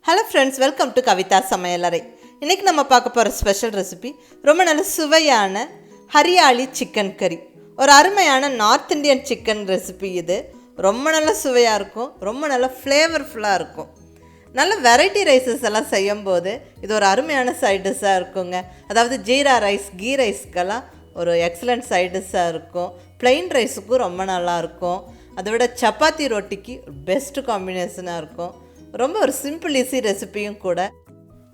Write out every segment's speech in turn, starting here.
Hello friends, welcome to Kavitha Samayalarai. இன்னைக்கு நம்ம பார்க்க போற ஸ்பெஷல் ரெசிபி ரொம்ப நல்ல சுவையான ஹரியாலி சிக்கன் கறி. ஒரு அருமையான நார்த் இந்தியன் சிக்கன் ரெசிபி இது. ரொம்ப நல்ல சுவையா இருக்கும், ரொம்ப நல்ல ஃப்ளேவர்ஃபுல்லா இருக்கும். நல்ல வெரைட்டி ரைஸஸ் எல்லாம் செய்யும்போது இது ஒரு அருமையான சைட் டிஷ்ஷாக இருக்குங்க. அதாவது ஜீரா ரைஸ், கீ ரைஸ்க்கெல்லாம் ஒரு எக்ஸலண்ட் சைட் டிஷ்ஷாக இருக்கும். பிளெயின் ரைஸுக்கும் ரொம்ப நல்லாயிருக்கும். அதை விட சப்பாத்தி ரொட்டிக்கு பெஸ்ட்டு காம்பினேஷனாக இருக்கும். ரொம்ப ஒரு சிம்பிள் ஈஸி ரெசிபியும் கூட.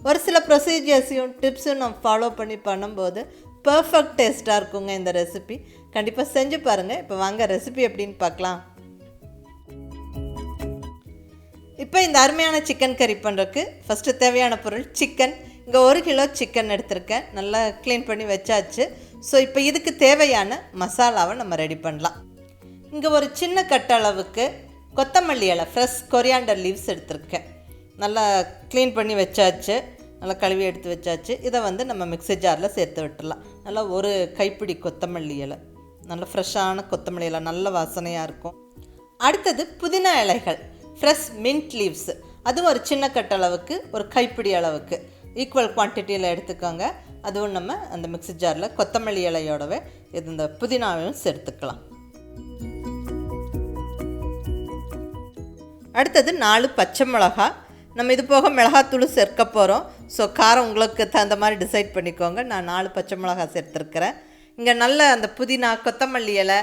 ஒரு சில ப்ரொசீஜர்ஸையும் டிப்ஸும் நம்ம ஃபாலோ பண்ணி பண்ணும்போது பர்ஃபெக்ட் டேஸ்ட்டாக இருக்குங்க இந்த ரெசிபி. கண்டிப்பாக செஞ்சு பாருங்கள். இப்போ வாங்க ரெசிபி எப்படின்னு பார்க்கலாம். இப்போ இந்த அருமையான சிக்கன் கறி பண்ணுறதுக்கு ஃபஸ்ட்டு தேவையான பொருள் சிக்கன். இங்கே 1 கிலோ சிக்கன் எடுத்திருக்கேன். நல்லா க்ளீன் பண்ணி வச்சாச்சு. ஸோ இப்போ இதுக்கு தேவையான மசாலாவை நம்ம ரெடி பண்ணலாம். இங்கே ஒரு சின்ன கட்டளவுக்கு கொத்தமல்லி இலை, ஃப்ரெஷ் கொரியாண்டர் லீவ்ஸ் எடுத்திருக்கேன். நல்லா க்ளீன் பண்ணி வச்சாச்சு, நல்லா கழுவி எடுத்து வச்சாச்சு. இதை நம்ம மிக்ஸி ஜாரில் சேர்த்து விட்டுடலாம். நல்லா ஒரு கைப்பிடி கொத்தமல்லி இலை, நல்ல ஃப்ரெஷ்ஷான கொத்தமல்லி இலை, நல்ல வாசனையாக இருக்கும். அடுத்தது புதினா இலைகள், ஃப்ரெஷ் மின்ட் லீவ்ஸ், அதுவும் ஒரு சின்ன கட்டளவுக்கு ஒரு கைப்பிடி அளவுக்கு ஈக்குவல் குவான்டிட்டியில் எடுத்துக்கோங்க. அதுவும் நம்ம அந்த மிக்ஸி ஜாரில் கொத்தமல்லி இலையோடவே இந்த புதினாவையும் சேர்த்துக்கலாம். அடுத்தது 4 பச்சை மிளகா. நம்ம இது போக மிளகாத்தூள் சேர்க்க போகிறோம். ஸோ காரம் உங்களுக்கு தகுந்த மாதிரி டிசைட் பண்ணிக்கோங்க. நான் 4 பச்சை மிளகா சேர்த்துருக்கிறேன். இங்கே நல்ல அந்த புதினா, கொத்தமல்லி இலை,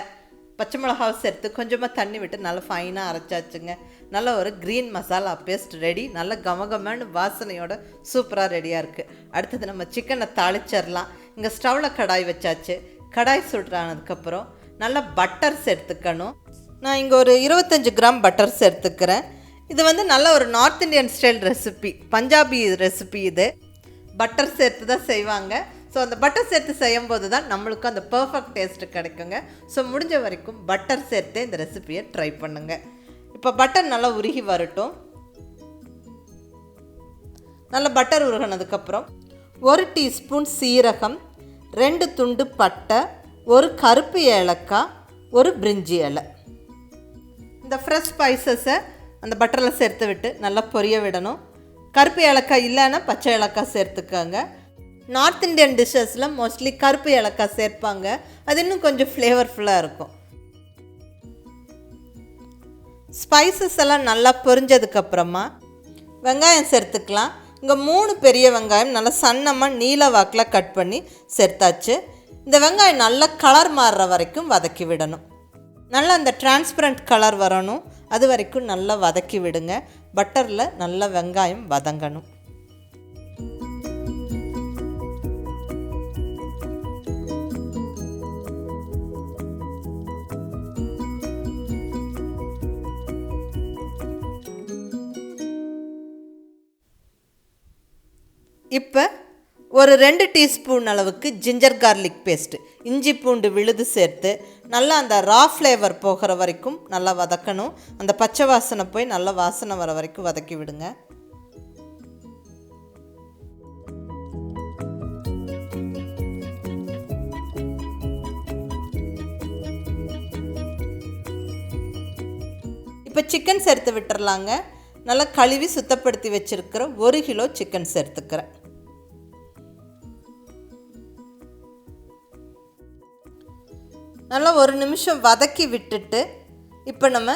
பச்சை மிளகாவை சேர்த்து கொஞ்சமாக தண்ணி விட்டு நல்லா ஃபைனாக அரைச்சாச்சுங்க. நல்ல ஒரு க்ரீன் மசாலா பேஸ்ட் ரெடி. நல்ல கமகமான வாசனையோட சூப்பராக ரெடியாக இருக்குது. அடுத்தது நம்ம சிக்கனை தாளிச்சிடலாம். இங்கே ஸ்டவ்வில் கடாய் வச்சாச்சு. கடாய் சுடுறானதுக்கப்புறம் நல்லா பட்டர் சேர்த்துக்கணும். நான் இங்கே ஒரு 25 கிராம் பட்டர் சேர்த்துக்கிறேன். இது நல்ல ஒரு north Indian style recipe, Punjabi recipe. இது பட்டர் சேர்த்து தான் செய்வாங்க. ஸோ அந்த பட்டர் சேர்த்து செய்யும்போது தான் நம்மளுக்கும் அந்த பர்ஃபெக்ட் டேஸ்ட்டு கிடைக்குங்க. ஸோ முடிஞ்ச வரைக்கும் பட்டர் சேர்த்து இந்த ரெசிபியை ட்ரை பண்ணுங்கள். இப்போ பட்டர் நல்லா உருகி வரட்டும். நல்லா பட்டர் உருகினதுக்கப்புறம் 1 டீஸ்பூன் சீரகம், 2 துண்டு பட்டை, 1 கருப்பு ஏலக்காய், 1 பிரிஞ்சி இலை, இந்த ஃப்ரெஷ் ஸ்பைசஸை அந்த பட்டரில் சேர்த்து விட்டு நல்லா பொரிய விடணும். கருப்பு ஏலக்காய் இல்லைன்னா பச்சை ஏலக்காய் சேர்த்துக்கோங்க. நார்த் இந்தியன் டிஷ்ஷஸில் மோஸ்ட்லி கருப்பு ஏலக்காய் சேர்ப்பாங்க. அது இன்னும் கொஞ்சம் ஃப்ளேவர்ஃபுல்லாக இருக்கும். ஸ்பைசஸ் எல்லாம் நல்லா பொரிஞ்சதுக்கப்புறமா வெங்காயம் சேர்த்துக்கலாம். இங்கே 3 பெரிய வெங்காயம் நல்லா சன்னமாக நீல வாக்கில் கட் பண்ணி சேர்த்தாச்சு. இந்த வெங்காயம் நல்லா கலர் மாறுற வரைக்கும் வதக்கி விடணும். நல்லா அந்த டிரான்ஸ்பரண்ட் கலர் வரணும். அது வரைக்கும் நல்லா வதக்கி விடுங்க. பட்டரில் நல்லா வெங்காயம் வதங்கணும். இப்போ ஒரு 2 டீஸ்பூன் அளவுக்கு ஜிஞ்சர் கார்லிக் பேஸ்ட்டு, இஞ்சி பூண்டு விழுது சேர்த்து நல்லா அந்த ரா ஃப்ளேவர் போகிற வரைக்கும் நல்லா வதக்கணும். அந்த பச்சை வாசனை போய் நல்லா வாசனை வர வரைக்கும் வதக்கி விடுங்க. இப்போ சிக்கன் சேர்த்து விட்டுறலாங்க. நல்லா கழுவி சுத்தப்படுத்தி வச்சுருக்கிற 1 கிலோ சிக்கன் சேர்த்துக்கிறேன். நல்லா 1 நிமிஷம் வதக்கி விட்டுட்டு இப்போ நம்ம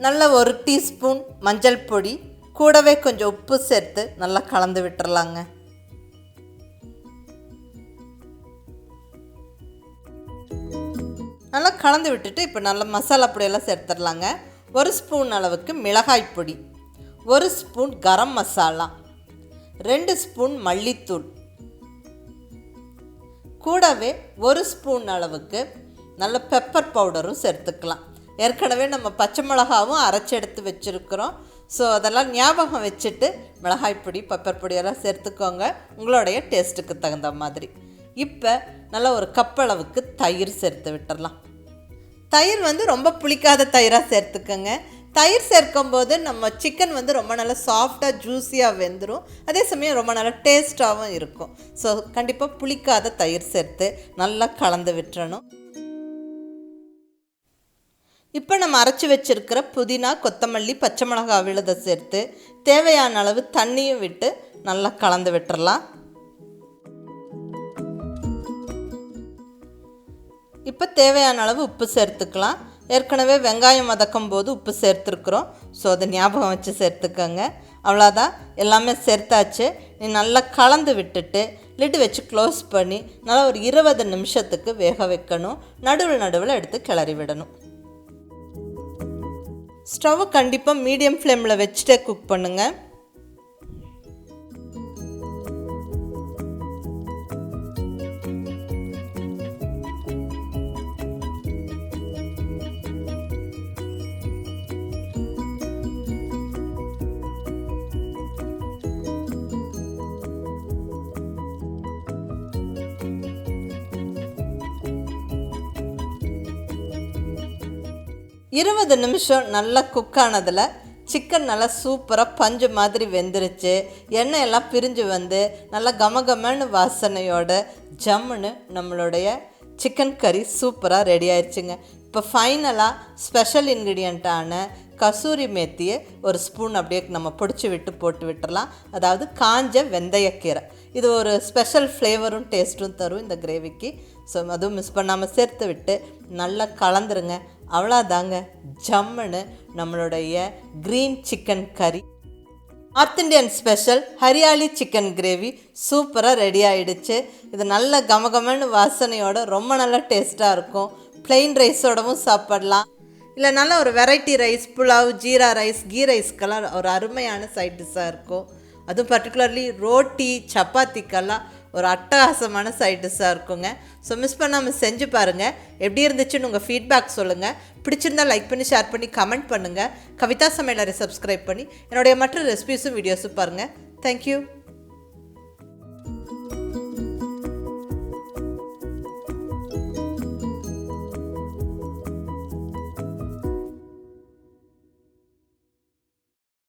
நல்ல 1 டீஸ்பூன் மஞ்சள் பொடி, கூடவே கொஞ்சம் உப்பு சேர்த்து நல்லா கலந்து விட்டுறலாங்க. நல்லா கலந்து விட்டுட்டு இப்போ நல்ல மசாலா பொடியெல்லாம் சேர்த்துடலாங்க. 1 ஸ்பூன் அளவுக்கு மிளகாய் பொடி, 1 ஸ்பூன் கரம் மசாலா, 2 ஸ்பூன் மல்லித்தூள், கூடவே 1 ஸ்பூன் அளவுக்கு நல்ல பெப்பர் பவுடரும் சேர்த்துக்கலாம். ஏற்கனவே நம்ம பச்சை மிளகாவும் அரைச்சி எடுத்து வச்சுருக்கிறோம். ஸோ அதெல்லாம் ஞாபகம் வச்சுட்டு மிளகாய் பொடி, பெப்பர் பொடியெல்லாம் சேர்த்துக்கோங்க உங்களுடைய டேஸ்ட்டுக்கு தகுந்த மாதிரி. இப்போ நல்லா ஒரு கப் அளவுக்கு தயிர் சேர்த்து விட்டுடலாம். தயிர் ரொம்ப புளிக்காத தயிராக சேர்த்துக்கோங்க. தயிர் சேர்க்கும்போது நம்ம சிக்கன் ரொம்ப நல்லா சாஃப்டாக ஜூஸியாக வெந்துடும். அதே சமயம் ரொம்ப நல்லா டேஸ்ட்டாகவும் இருக்கும். ஸோ கண்டிப்பாக புளிக்காத தயிர் சேர்த்து நல்லா கலந்து விட்டுறணும். இப்போ நம்ம அரைச்சி வச்சுருக்கிற புதினா, கொத்தமல்லி, பச்சை மிளகாய் விழுதை சேர்த்து தேவையான அளவு தண்ணியும் விட்டு நல்லா கலந்து விட்டுறலாம். இப்போ தேவையான அளவு உப்பு சேர்த்துக்கலாம். ஏற்கனவே வெங்காயம் வதக்கும் போது உப்பு சேர்த்துருக்குறோம். ஸோ அதை ஞாபகம் வச்சு சேர்த்துக்கோங்க. அவ்வளோதான், எல்லாமே சேர்த்தாச்சு. நீ நல்லா கலந்து விட்டுட்டு லிட்டு வச்சு க்ளோஸ் பண்ணி நல்லா ஒரு 20 நிமிஷத்துக்கு வேக வைக்கணும். நடுவில் எடுத்து கிளறி விடணும். ஸ்டவ்வை கண்டிப்பாக மீடியம் ஃப்ளேமில் வச்சுட்டே குக் பண்ணுங்கள். இருபது நிமிஷம் நல்லா குக் ஆனதில் சிக்கன் நல்லா சூப்பராக பஞ்சு மாதிரி வெந்துருச்சு. எண்ணெய் எல்லாம் பிரிஞ்சு வந்து நல்லா கமகமன்னு வாசனையோட ஜம்முன்னு நம்மளுடைய சிக்கன் கறி சூப்பராக ரெடி ஆயிடுச்சுங்க. இப்போ ஃபைனலாக ஸ்பெஷல் இன்க்ரீடியண்ட்டான கசூரி மேத்தியை ஒரு ஸ்பூன் அப்படியே நம்ம பிடிச்சி விட்டு போட்டு விட்டுறலாம். அதாவது காஞ்ச வெந்தயக்கீரை. இது ஒரு ஸ்பெஷல் ஃப்ளேவரும் டேஸ்ட்டும் தரும் இந்த கிரேவிக்கு. ஸோ அதுவும் மிஸ் பண்ணாமல் சேர்த்து விட்டு நல்லா கலந்துருங்க. அவ்வளோதாங்க, ஜம்முன்னு நம்மளுடைய க்ரீன் சிக்கன் கறி, north Indian special hariyali chicken gravy சூப்பராக ரெடி ஆகிடுச்சு. இது நல்ல கமகமன்னு வாசனையோட ரொம்ப நல்ல டேஸ்ட்டாக இருக்கும். ப்ளெயின் ரைஸோடவும் சாப்பிடலாம், இல்லை நல்ல ஒரு variety rice, pulao, jeera rice, ghee ரைஸ்க்கெல்லாம் ஒரு அருமையான சைட் டிஷ்ஷாக இருக்கும். அதுவும் பர்டிகுலர்லி ரோட்டி, சப்பாத்திக்கெல்லாம் ஒரு அட்டகாசமான சைட் டிஷ்ஷாக இருக்குங்க. ஸோ மிஸ் பண்ணாமல் செஞ்சு பாருங்கள். எப்படி இருந்துச்சுன்னு உங்கள் ஃபீட்பேக் சொல்லுங்கள். பிடிச்சிருந்தால் லைக் பண்ணி, ஷேர் பண்ணி, கமெண்ட் பண்ணுங்கள். கவிதா சமையலறை சப்ஸ்கிரைப் பண்ணி என்னுடைய மற்ற ரெசிபீஸும் வீடியோஸும் பாருங்கள். தேங்க்யூ.